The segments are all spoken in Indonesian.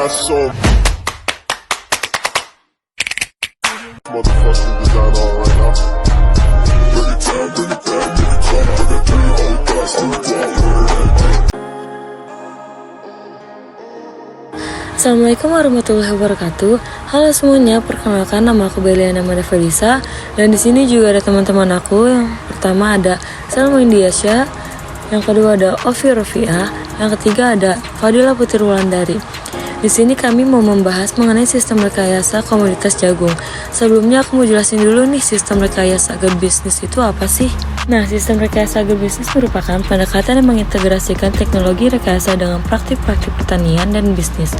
got some motherfucking design on right now. Bring it down, bring it down, bring it down, bring it down, all the best, all the Assalamualaikum warahmatullahi wabarakatuh. Halo semuanya, perkenalkan nama aku Beliana Mada Felisa, dan di sini juga ada teman-teman aku. Yang pertama ada Salma Indiasya, yang kedua ada Ovi Rofiah, yang ketiga ada Fadila Putri Wulandari. Di sini kami mau membahas mengenai sistem rekayasa komoditas jagung. Sebelumnya aku mau jelasin dulu nih, sistem rekayasa agribisnis itu apa sih? Nah, sistem rekayasa agribisnis merupakan pendekatan yang mengintegrasikan teknologi rekayasa dengan praktik-praktik pertanian dan bisnis.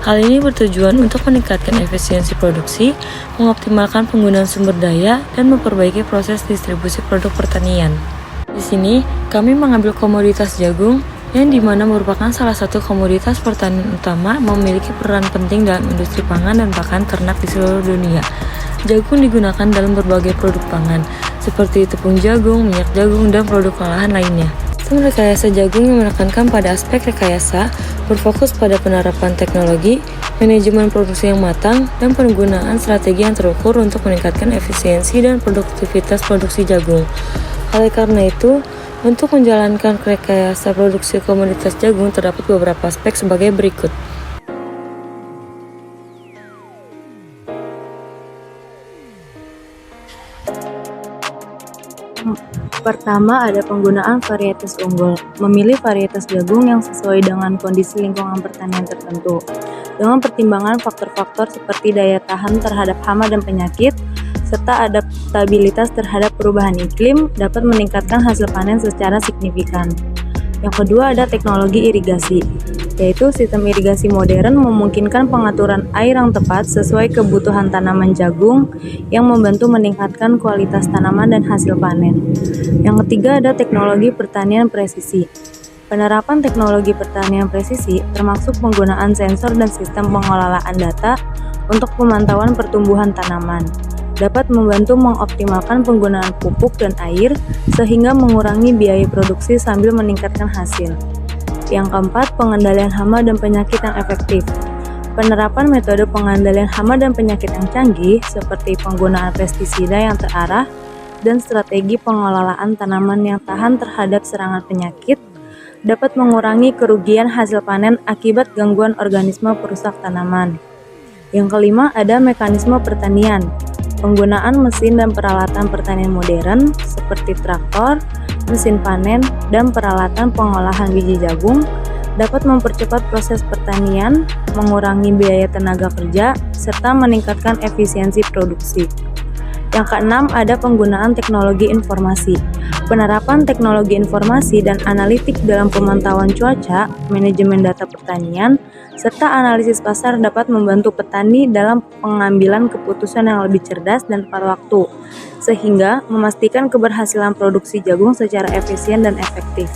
Hal ini bertujuan untuk meningkatkan efisiensi produksi, mengoptimalkan penggunaan sumber daya, dan memperbaiki proses distribusi produk pertanian. Di sini, kami mengambil komoditas jagung, yang dimana merupakan salah satu komoditas pertanian utama, memiliki peran penting dalam industri pangan dan pakan ternak di seluruh dunia. Jagung digunakan dalam berbagai produk pangan, seperti tepung jagung, minyak jagung, dan produk olahan lainnya. Sistem rekayasa jagung yang menekankan pada aspek rekayasa, berfokus pada penerapan teknologi, manajemen produksi yang matang, dan penggunaan strategi yang terukur untuk meningkatkan efisiensi dan produktivitas produksi jagung. Oleh karena itu, untuk menjalankan rekayasa produksi komoditas jagung terdapat beberapa aspek sebagai berikut. Pertama, ada penggunaan varietas unggul. Memilih varietas jagung yang sesuai dengan kondisi lingkungan pertanian tertentu. Dengan pertimbangan faktor-faktor seperti daya tahan terhadap hama dan penyakit, serta adaptabilitas terhadap perubahan iklim, dapat meningkatkan hasil panen secara signifikan. Yang kedua ada teknologi irigasi, yaitu sistem irigasi modern memungkinkan pengaturan air yang tepat sesuai kebutuhan tanaman jagung yang membantu meningkatkan kualitas tanaman dan hasil panen. Yang ketiga ada teknologi pertanian presisi. Penerapan teknologi pertanian presisi termasuk penggunaan sensor dan sistem pengelolaan data untuk pemantauan pertumbuhan tanaman. Dapat membantu mengoptimalkan penggunaan pupuk dan air sehingga mengurangi biaya produksi sambil meningkatkan hasil. Yang keempat, pengendalian hama dan penyakit yang efektif. Penerapan metode pengendalian hama dan penyakit yang canggih seperti penggunaan pestisida yang terarah dan strategi pengelolaan tanaman yang tahan terhadap serangan penyakit dapat mengurangi kerugian hasil panen akibat gangguan organisme perusak tanaman. Yang kelima, ada mekanisme pertanian. Penggunaan mesin dan peralatan pertanian modern seperti traktor, mesin panen, dan peralatan pengolahan biji jagung dapat mempercepat proses pertanian, mengurangi biaya tenaga kerja, serta meningkatkan efisiensi produksi. Yang keenam, ada penggunaan teknologi informasi. Penerapan teknologi informasi dan analitik dalam pemantauan cuaca, manajemen data pertanian, serta analisis pasar dapat membantu petani dalam pengambilan keputusan yang lebih cerdas dan tepat waktu, sehingga memastikan keberhasilan produksi jagung secara efisien dan efektif.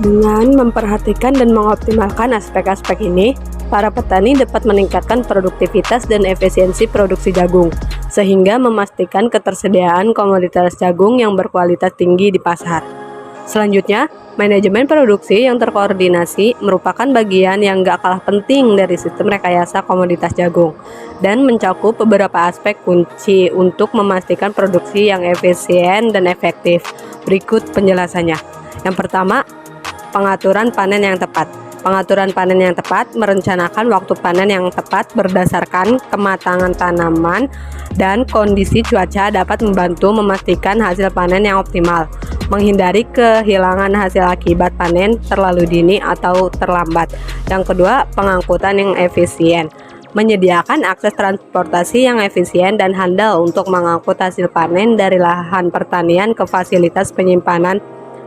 Dengan memperhatikan dan mengoptimalkan aspek-aspek ini, para petani dapat meningkatkan produktivitas dan efisiensi produksi jagung, sehingga memastikan ketersediaan komoditas jagung yang berkualitas tinggi di pasar. Selanjutnya, manajemen produksi yang terkoordinasi merupakan bagian yang gak kalah penting dari sistem rekayasa komoditas jagung dan mencakup beberapa aspek kunci untuk memastikan produksi yang efisien dan efektif. Berikut penjelasannya. Yang pertama, pengaturan panen yang tepat. Pengaturan panen yang tepat merencanakan waktu panen yang tepat berdasarkan kematangan tanaman dan kondisi cuaca dapat membantu memastikan hasil panen yang optimal, menghindari kehilangan hasil akibat panen terlalu dini atau terlambat. Yang kedua, pengangkutan yang efisien. Menyediakan akses transportasi yang efisien dan handal untuk mengangkut hasil panen dari lahan pertanian ke fasilitas penyimpanan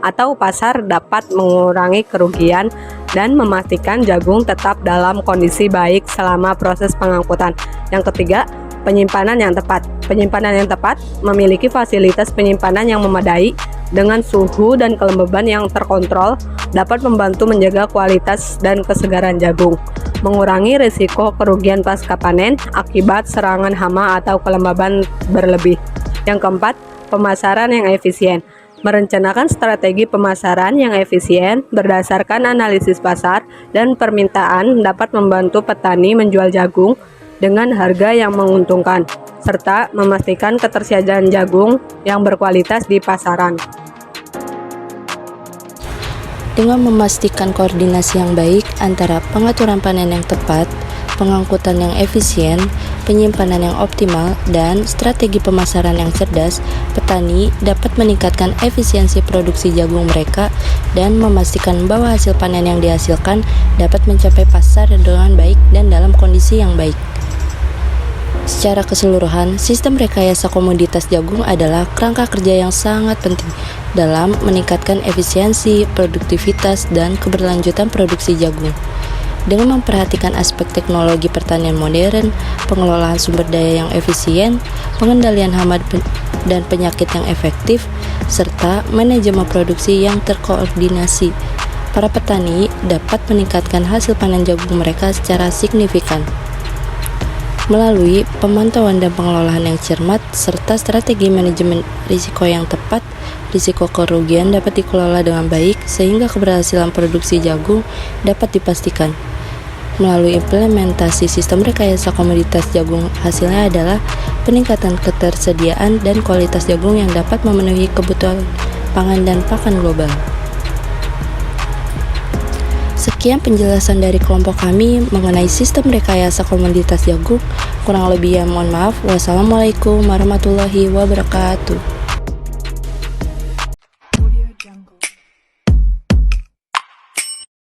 atau pasar dapat mengurangi kerugian dan memastikan jagung tetap dalam kondisi baik selama proses pengangkutan. Yang ketiga, penyimpanan yang tepat. Penyimpanan yang tepat memiliki fasilitas penyimpanan yang memadai dengan suhu dan kelembaban yang terkontrol dapat membantu menjaga kualitas dan kesegaran jagung, mengurangi risiko kerugian pasca panen akibat serangan hama atau kelembaban berlebih. Yang keempat, pemasaran yang efisien. merencanakan strategi pemasaran yang efisien berdasarkan analisis pasar dan permintaan dapat membantu petani menjual jagung dengan harga yang menguntungkan, serta memastikan ketersediaan jagung yang berkualitas di pasaran. Dengan memastikan koordinasi yang baik antara pengaturan panen yang tepat, pengangkutan yang efisien, penyimpanan yang optimal, dan strategi pemasaran yang cerdas, petani dapat meningkatkan efisiensi produksi jagung mereka dan memastikan bahwa hasil panen yang dihasilkan dapat mencapai pasar dengan baik dan dalam kondisi yang baik. Secara keseluruhan, sistem rekayasa komoditas jagung adalah kerangka kerja yang sangat penting dalam meningkatkan efisiensi, produktivitas, dan keberlanjutan produksi jagung. Dengan memperhatikan aspek teknologi pertanian modern, pengelolaan sumber daya yang efisien, pengendalian hama dan penyakit yang efektif, serta manajemen produksi yang terkoordinasi, para petani dapat meningkatkan hasil panen jagung mereka secara signifikan. Melalui pemantauan dan pengelolaan yang cermat, serta strategi manajemen risiko yang tepat, risiko kerugian dapat dikelola dengan baik sehingga keberhasilan produksi jagung dapat dipastikan. Melalui implementasi sistem rekayasa komoditas jagung, hasilnya adalah peningkatan ketersediaan dan kualitas jagung yang dapat memenuhi kebutuhan pangan dan pakan global. Sekian penjelasan dari kelompok kami mengenai sistem rekayasa komoditas jagung. Kurang lebihnya mohon maaf. Wassalamualaikum warahmatullahi wabarakatuh.